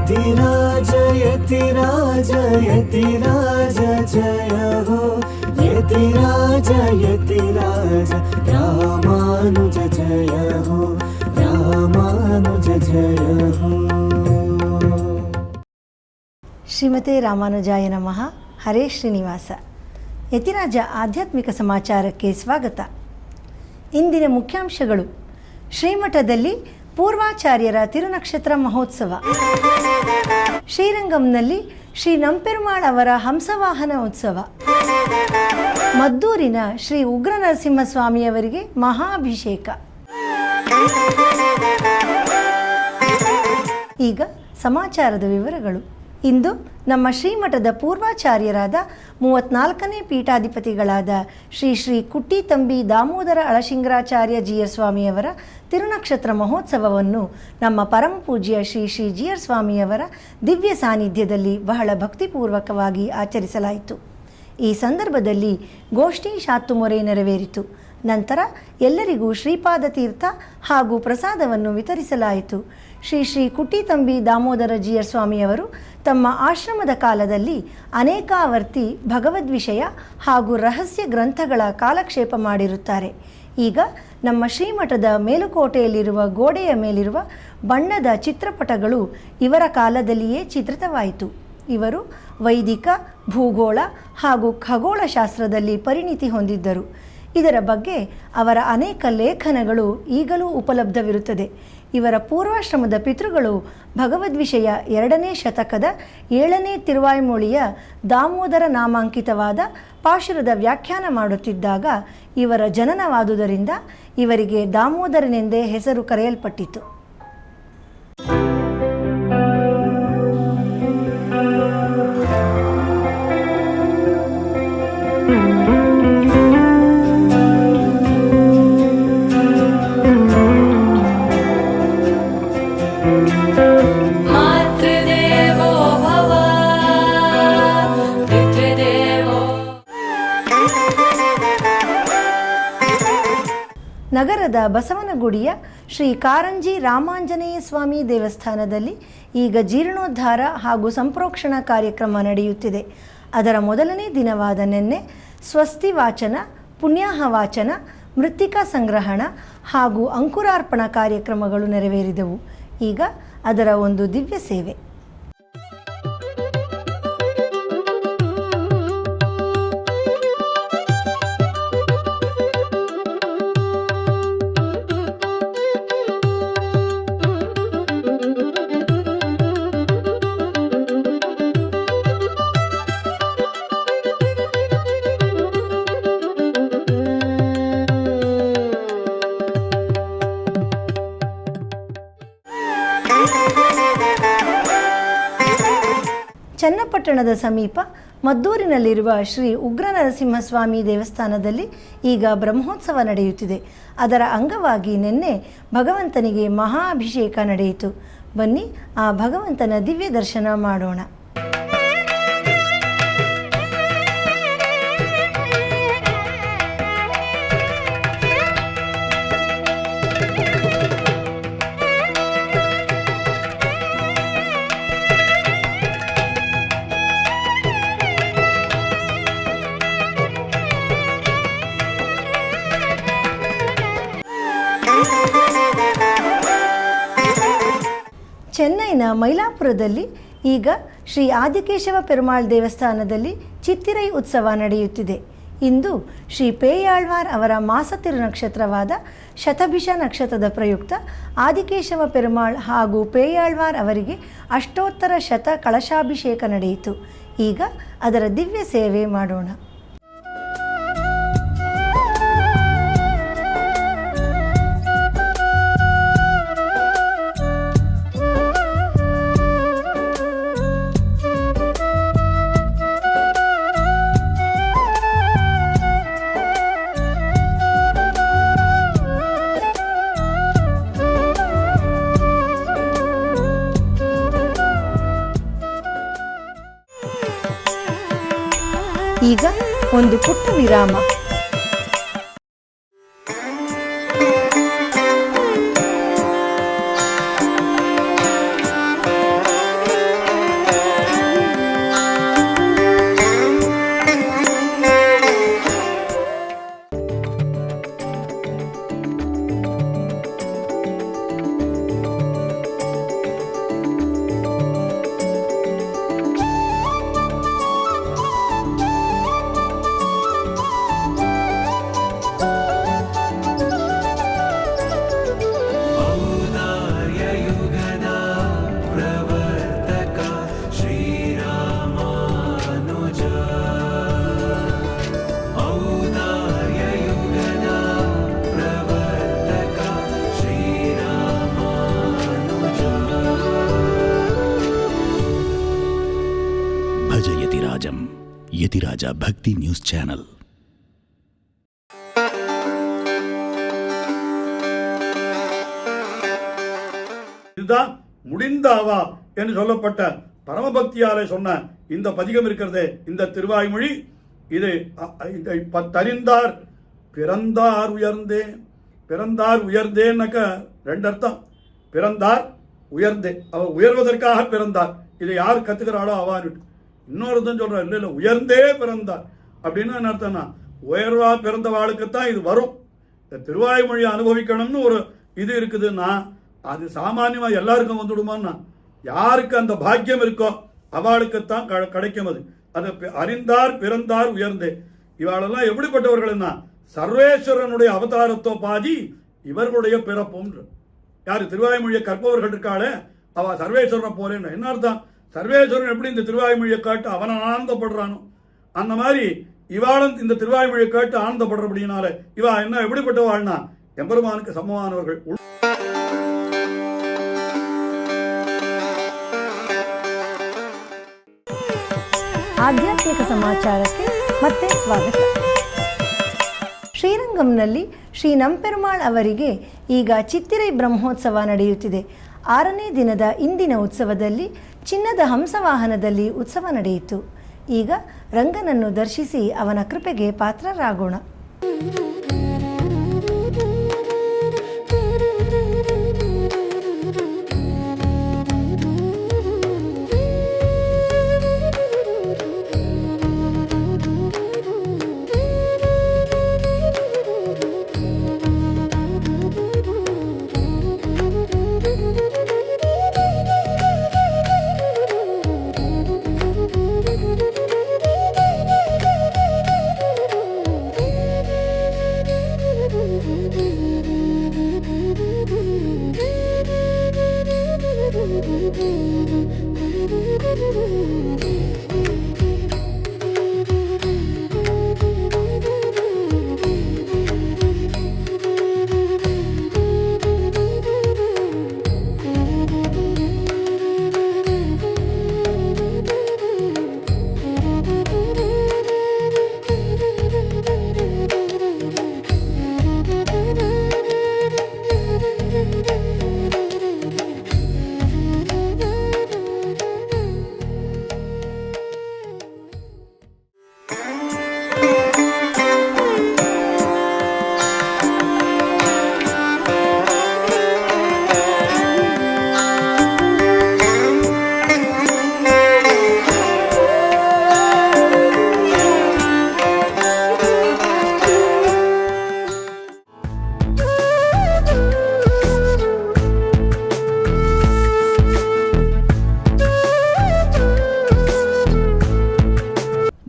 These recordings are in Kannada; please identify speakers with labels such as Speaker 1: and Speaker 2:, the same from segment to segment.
Speaker 1: यतिराज यतिराज यतिराज जय हो यतिराज यतिराज रामानुज जय हो रामानुज जय हो।
Speaker 2: ಶ್ರೀಮತೆ ರಾಮಾನುಜಾಯ ನಮಃ. ಹರೇ ಶ್ರೀನಿವಾಸ. ಯತಿರಾಜ ಆಧ್ಯಾತ್ಮಿಕ ಸಮಾಚಾರಕ್ಕೆ ಸ್ವಾಗತ. ಇಂದಿನ ಮುಖ್ಯಾಂಶಗಳು: ಶ್ರೀಮಠದಲ್ಲಿ ಪೂರ್ವಾಚಾರ್ಯರ ತಿರುನಕ್ಷತ್ರ ಮಹೋತ್ಸವ, ಶ್ರೀರಂಗಂನಲ್ಲಿ ಶ್ರೀ ನಂಪೆರುಮಾಳ್ ಅವರ ಹಂಸವಾಹನ ಉತ್ಸವ, ಮದ್ದೂರಿನ ಶ್ರೀ ಉಗ್ರ ನರಸಿಂಹಸ್ವಾಮಿಯವರಿಗೆ ಮಹಾಭಿಷೇಕ. ಈಗ ಸಮಾಚಾರದ ವಿವರಗಳು. ಇಂದು ನಮ್ಮ ಶ್ರೀಮಠದ ಪೂರ್ವಾಚಾರ್ಯರಾದ 34ನೇ ಪೀಠಾಧಿಪತಿಗಳಾದ ಶ್ರೀ ಶ್ರೀ ಕುಟ್ಟಿತಂಬಿ ದಾಮೋದರ ಅಳಸಿಂಗರಾಚಾರ್ಯ ಜಿಯರ್ ಸ್ವಾಮಿಯವರ ತಿರುನಕ್ಷತ್ರ ಮಹೋತ್ಸವವನ್ನು ನಮ್ಮ ಪರಮಪೂಜ್ಯ ಶ್ರೀ ಶ್ರೀ ಜಿಯರ್ ಸ್ವಾಮಿಯವರ ದಿವ್ಯ ಸಾನ್ನಿಧ್ಯದಲ್ಲಿ ಬಹಳ ಭಕ್ತಿಪೂರ್ವಕವಾಗಿ ಆಚರಿಸಲಾಯಿತು. ಈ ಸಂದರ್ಭದಲ್ಲಿ ಗೋಷ್ಠಿ ಶಾತ್ತುಮೊರೆ ನೆರವೇರಿತು. ನಂತರ ಎಲ್ಲರಿಗೂ ಶ್ರೀಪಾದ ತೀರ್ಥ ಹಾಗೂ ಪ್ರಸಾದವನ್ನು ವಿತರಿಸಲಾಯಿತು. ಶ್ರೀ ಶ್ರೀ ಕುಟ್ಟಿತಂಬಿ ದಾಮೋದರ ಜಿಯರ್ ಸ್ವಾಮಿಯವರು ತಮ್ಮ ಆಶ್ರಮದ ಕಾಲದಲ್ಲಿ ಅನೇಕಾವರ್ತಿ ಭಗವದ್ವಿಷಯ ಹಾಗೂ ರಹಸ್ಯ ಗ್ರಂಥಗಳ ಕಾಲಕ್ಷೇಪ ಮಾಡಿರುತ್ತಾರೆ. ಈಗ ನಮ್ಮ ಶ್ರೀಮಠದ ಮೇಲುಕೋಟೆಯಲ್ಲಿರುವ ಗೋಡೆಯ ಮೇಲಿರುವ ಬಣ್ಣದ ಚಿತ್ರಪಟಗಳು ಇವರ ಕಾಲದಲ್ಲಿಯೇ ಚಿತ್ರಿತವಾಯಿತು. ಇವರು ವೈದಿಕ, ಭೂಗೋಳ ಹಾಗೂ ಖಗೋಳಶಾಸ್ತ್ರದಲ್ಲಿ ಪರಿಣಿತಿ ಹೊಂದಿದ್ದರು. ಇದರ ಬಗ್ಗೆ ಅವರ ಅನೇಕ ಲೇಖನಗಳು ಈಗಲೂ ಉಪಲಬ್ಧವಿರುತ್ತದೆ. ಇವರ ಪೂರ್ವಾಶ್ರಮದ ಪಿತೃಗಳು ಭಗವದ್ವಿಷಯ 2ನೇ ಶತಕದ 7ನೇ ತಿರುವಾಯ್ಮೊಳಿಯ ದಾಮೋದರ ನಾಮಾಂಕಿತವಾದ ಪಾಶುರದ ವ್ಯಾಖ್ಯಾನ ಮಾಡುತ್ತಿದ್ದಾಗ ಇವರ ಜನನವಾದುದರಿಂದ ಇವರಿಗೆ ದಾಮೋದರನೆಂದೇ ಹೆಸರು ಕರೆಯಲ್ಪಟ್ಟಿತು. ನಗರದ ಬಸವನಗುಡಿಯ ಶ್ರೀ ಕಾರಂಜಿ ರಾಮಾಂಜನೇಯ ಸ್ವಾಮಿ ದೇವಸ್ಥಾನದಲ್ಲಿ ಈಗ ಜೀರ್ಣೋದ್ಧಾರ ಹಾಗೂ ಸಂಪ್ರೋಕ್ಷಣ ಕಾರ್ಯಕ್ರಮ ನಡೆಯುತ್ತಿದೆ. ಅದರ ಮೊದಲನೇ ದಿನವಾದ ನಿನ್ನೆ ಸ್ವಸ್ತಿ ವಾಚನ, ಪುಣ್ಯಾಹ ವಾಚನ, ಮೃತ್ತಿಕಾ ಸಂಗ್ರಹಣ ಹಾಗೂ ಅಂಕುರಾರ್ಪಣ ಕಾರ್ಯಕ್ರಮಗಳು ನೆರವೇರಿದವು. ಈಗ ಅದರ ಒಂದು ದಿವ್ಯ ಸೇವೆ. ಚನ್ನಪಟ್ಟಣದ ಸಮೀಪ ಮದ್ದೂರಿನಲ್ಲಿರುವ ಶ್ರೀ ಉಗ್ರ ನರಸಿಂಹಸ್ವಾಮಿ ದೇವಸ್ಥಾನದಲ್ಲಿ ಈಗ ಬ್ರಹ್ಮೋತ್ಸವ ನಡೆಯುತ್ತಿದೆ. ಅದರ ಅಂಗವಾಗಿ ನಿನ್ನೆ ಭಗವಂತನಿಗೆ ಮಹಾಭಿಷೇಕ ನಡೆಯಿತು. ಬನ್ನಿ ಆ ಭಗವಂತನ ದಿವ್ಯ ದರ್ಶನ ಮಾಡೋಣ. ಚೆನ್ನೈನ ಮೈಲಾಪುರದಲ್ಲಿ ಈಗ ಶ್ರೀ ಆದಿಕೇಶವ ಪೆರುಮಾಳ್ ದೇವಸ್ಥಾನದಲ್ಲಿ ಚಿತ್ತಿರೈ ಉತ್ಸವ ನಡೆಯುತ್ತಿದೆ. ಇಂದು ಶ್ರೀ ಪೇಯಾಳ್ವಾರ್ ಅವರ ಮಾಸ ತಿರುನಕ್ಷತ್ರವಾದ ಶತಭಿಷ ನಕ್ಷತ್ರದ ಪ್ರಯುಕ್ತ ಆದಿಕೇಶವ ಪೆರುಮಾಳ್ ಹಾಗೂ ಪೇಯಾಳ್ವಾರ್ ಅವರಿಗೆ ಅಷ್ಟೋತ್ತರ ಶತ ಕಳಶಾಭಿಷೇಕ ನಡೆಯಿತು. ಈಗ ಅದರ ದಿವ್ಯ ಸೇವೆ ಮಾಡೋಣ. ಈಗ ಒಂದು ಪುಟ್ಟ ವಿರಾಮ.
Speaker 3: ಯತಿರಾಜಂ ಯತಿರಾಜ ಭಕ್ತಿ ನ್ಯೂಸ್ ಚಾನಲ್.
Speaker 4: இதுதான் முடிந்தாவா என்று சொல்லப்பட்ட பரமபக்தியாலே சொன்ன இந்த பதிகம் இருக்கிறதே, இந்த திருவாய்மொழி, இது தரிந்தார் பிறந்தார் உயர்ந்தே. பிறந்தார் உயர்ந்தேன்னாக்க ரெண்டு அர்த்தம். பிறந்தார் உயர்ந்தே, அவர் உயர்வதற்காக பிறந்தார். இதை யார் கத்துக்கிறாளோ அவான்னு. இன்னொரு அர்த்தம் சொல்ற, இல்லை இல்லை உயர்ந்தே பிறந்தார் அப்படின்னு என்ன அர்த்தம்னா, உயர்வா பிறந்த வாழ்க்கைத்தான் இது வரும். இந்த திருவாய்மொழியை அனுபவிக்கணும்னு ஒரு இது இருக்குதுன்னா அது சாமானியமா எல்லாருக்கும் வந்துடுமான்னா, யாருக்கு அந்த பாக்கியம் இருக்கோ அவளுக்குத்தான் கிடைக்கும். அது அறிந்தார் பிறந்தார் உயர்ந்தே. இவாளெல்லாம் எப்படிப்பட்டவர்கள்னா, சர்வேஸ்வரனுடைய அவதாரத்தோ பாதி இவர்களுடைய பிறப்பும். யாரு திருவாய்மொழியை கற்பவர்கள் இருக்காளே அவ சர்வேஸ்வரனை போறேன்னு என்ன அர்த்தம்? சர்வேஸ்வரன் எப்படி இந்த திருவாய்மொழியை கேட்டு அவனை ஆனந்தப்படுறானோ அந்த மாதிரி இவாளும் இந்த திருவாய்மொழியை கேட்டு ஆனந்தப்படுறபடினால இவா என்ன எப்படிப்பட்டவாள்னா எம்பெருமானுக்கு சமமானவர்கள்.
Speaker 2: ಆಧ್ಯಾತ್ಮಿಕ ಸಮಾಚಾರಕ್ಕೆ ಮತ್ತೆ ಸ್ವಾಗತ. ಶ್ರೀರಂಗಂನಲ್ಲಿ ಶ್ರೀ ನಂಪೆರುಮಾಳ್ ಅವರಿಗೆ ಈಗ ಚಿತ್ತಿರೈ ಬ್ರಹ್ಮೋತ್ಸವ ನಡೆಯುತ್ತಿದೆ. 6ನೇ ದಿನದ ಇಂದಿನ ಉತ್ಸವದಲ್ಲಿ ಚಿನ್ನದ ಹಂಸವಾಹನದಲ್ಲಿ ಉತ್ಸವ ನಡೆಯಿತು. ಈಗ ರಂಗನನ್ನು ದರ್ಶಿಸಿ ಅವನ ಕೃಪೆಗೆ ಪಾತ್ರರಾಗೋಣ.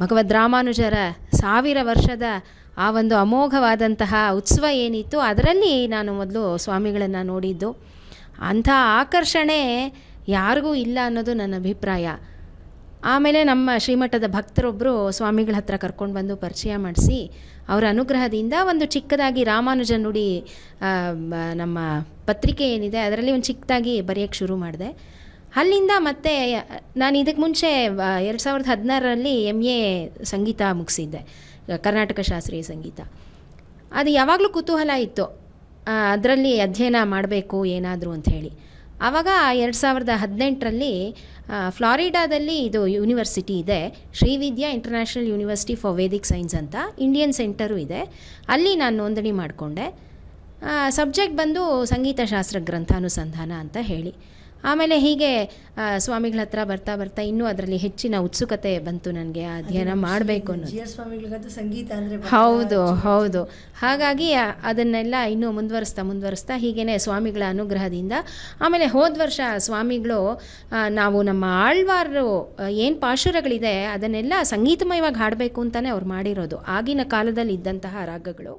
Speaker 5: ಭಗವದ್ ರಾಮಾನುಜರ 1000 ವರ್ಷದ ಆ ಒಂದು ಅಮೋಘವಾದಂತಹ ಉತ್ಸವ ಏನಿತ್ತು, ಅದರಲ್ಲಿ ನಾನು ಮೊದಲು ಸ್ವಾಮಿಗಳನ್ನು ನೋಡಿದ್ದು. ಅಂಥ ಆಕರ್ಷಣೆ ಯಾರಿಗೂ ಇಲ್ಲ ಅನ್ನೋದು ನನ್ನ ಅಭಿಪ್ರಾಯ. ಆಮೇಲೆ ನಮ್ಮ ಶ್ರೀಮಠದ ಭಕ್ತರೊಬ್ಬರು ಸ್ವಾಮಿಗಳ ಹತ್ರ ಕರ್ಕೊಂಡು ಬಂದು ಪರಿಚಯ ಮಾಡಿಸಿ ಅವರ ಅನುಗ್ರಹದಿಂದ ಒಂದು ಚಿಕ್ಕದಾಗಿ ರಾಮಾನುಜ ನುಡಿ ನಮ್ಮ ಪತ್ರಿಕೆ ಏನಿದೆ ಅದರಲ್ಲಿ ಒಂದು ಚಿಕ್ಕದಾಗಿ ಬರೆಯೋಕ್ಕೆ ಶುರು ಮಾಡಿದೆ. ಅಲ್ಲಿಂದ ಮತ್ತೆ ನಾನು ಇದಕ್ಕೆ ಮುಂಚೆ 2016ರಲ್ಲಿ MA ಸಂಗೀತ ಮುಗಿಸಿದ್ದೆ, ಕರ್ನಾಟಕ ಶಾಸ್ತ್ರೀಯ ಸಂಗೀತ. ಅದು ಯಾವಾಗಲೂ ಕುತೂಹಲ ಇತ್ತು, ಅದರಲ್ಲಿ ಅಧ್ಯಯನ ಮಾಡಬೇಕು ಏನಾದರೂ ಅಂಥೇಳಿ. ಆವಾಗ 2018ರಲ್ಲಿ ಫ್ಲಾರಿಡಾದಲ್ಲಿ ಇದು ಯೂನಿವರ್ಸಿಟಿ ಇದೆ, Srividya international university for Vedic science ಅಂತ ಇಂಡಿಯನ್ ಸೆಂಟರು ಇದೆ. ಅಲ್ಲಿ ನಾನು ನೋಂದಣಿ ಮಾಡಿಕೊಂಡೆ. ಸಬ್ಜೆಕ್ಟ್ ಬಂದು ಸಂಗೀತಶಾಸ್ತ್ರ ಗ್ರಂಥಾನುಸಂಧಾನ ಅಂತ ಹೇಳಿ. ಆಮೇಲೆ ಹೀಗೆ ಸ್ವಾಮಿಗಳ ಹತ್ರ ಬರ್ತಾ ಬರ್ತಾ ಇನ್ನೂ ಅದರಲ್ಲಿ ಹೆಚ್ಚಿನ ಉತ್ಸುಕತೆ ಬಂತು ನನಗೆ, ಅಧ್ಯಯನ ಮಾಡಬೇಕು ಅನ್ನೋದು.
Speaker 2: ಸಂಗೀತ ಅಂದರೆ
Speaker 5: ಹೌದು ಹೌದು. ಹಾಗಾಗಿ ಅದನ್ನೆಲ್ಲ ಇನ್ನೂ ಮುಂದುವರಿಸ್ತಾ ಹೀಗೇ ಸ್ವಾಮಿಗಳ ಅನುಗ್ರಹದಿಂದ. ಆಮೇಲೆ ಹೋದ ವರ್ಷ ಸ್ವಾಮಿಗಳು ನಾವು ನಮ್ಮ ಆಳ್ವಾರು ಏನು ಪಾಶುರಗಳಿದೆ ಅದನ್ನೆಲ್ಲ ಸಂಗೀತಮಯವಾಗಿ ಹಾಡಬೇಕು ಅಂತಲೇ ಅವ್ರು ಮಾಡಿರೋದು, ಆಗಿನ ಕಾಲದಲ್ಲಿ ಇದ್ದಂತಹ ರಾಗಗಳು.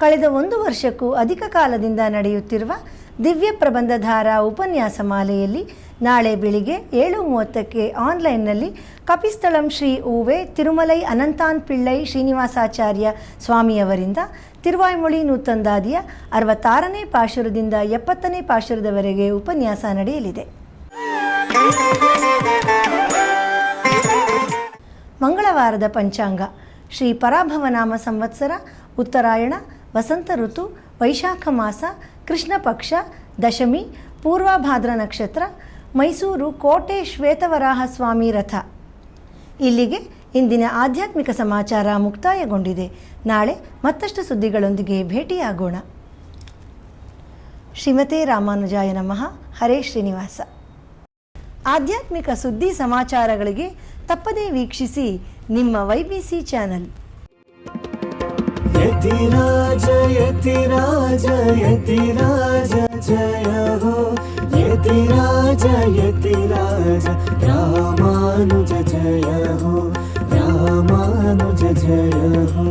Speaker 2: ಕಳೆದ 1 ವರ್ಷಕ್ಕೂ ಅಧಿಕ ಕಾಲದಿಂದ ನಡೆಯುತ್ತಿರುವ ದಿವ್ಯ ಪ್ರಬಂಧಧಾರ ಉಪನ್ಯಾಸ ಮಾಲೆಯಲ್ಲಿ ನಾಳೆ ಬೆಳಿಗ್ಗೆ 7:30ಕ್ಕೆ ಆನ್ಲೈನ್ನಲ್ಲಿ ಕಪಿಸ್ಥಳಂ ಶ್ರೀ ಉವೆ ತಿರುಮಲೈ ಅನಂತಾನ್ ಪಿಳ್ಳೈ ಶ್ರೀನಿವಾಸಾಚಾರ್ಯ ಸ್ವಾಮಿಯವರಿಂದ ತಿರುವಾಯ್ಮೊಳಿ ನೂತಂದಾದಿಯ 66ನೇ ಪಾಶುರದಿಂದ 70ನೇ ಪಾಶುರದವರೆಗೆ ಉಪನ್ಯಾಸ ನಡೆಯಲಿದೆ. ಮಂಗಳವಾರದ ಪಂಚಾಂಗ ಶ್ರೀ ಪರಾಭವನಾಮ ಸಂವತ್ಸರ, ಉತ್ತರಾಯಣ, ವಸಂತ ಋತು, ವೈಶಾಖ ಮಾಸ, ಕೃಷ್ಣ ಪಕ್ಷ, ದಶಮಿ, ಪೂರ್ವಭಾದ್ರ ನಕ್ಷತ್ರ, ಮೈಸೂರು ಕೋಟೆ ಶ್ವೇತವರಾಹ ಸ್ವಾಮಿ ರಥ. ಇಲ್ಲಿಗೆ ಇಂದಿನ ಆಧ್ಯಾತ್ಮಿಕ ಸಮಾಚಾರ ಮುಕ್ತಾಯಗೊಂಡಿದೆ. ನಾಳೆ ಮತ್ತಷ್ಟು ಸುದ್ದಿಗಳೊಂದಿಗೆ ಭೇಟಿಯಾಗೋಣ. ಶ್ರೀಮತೆ ರಾಮಾನುಜಾಯ ನಮಃ. ಹರೇ ಶ್ರೀನಿವಾಸ. ಆಧ್ಯಾತ್ಮಿಕ ಸುದ್ದಿ ಸಮಾಚಾರಗಳಿಗೆ ತಪ್ಪದೇ ವೀಕ್ಷಿಸಿ ನಿಮ್ಮ YBC ಚಾನಲ್.
Speaker 1: ಯತಿರಾಜ ಯತಿರಾಜ ಯತಿರಾಜ ಜಯ ಹೋ, ಯತಿರಾಜ ಯತಿರಾಜ ರಾಮಾನುಜ ಜಯ ಹೋ, ರಾಮಾನುಜ ಜಯ ಹೋ.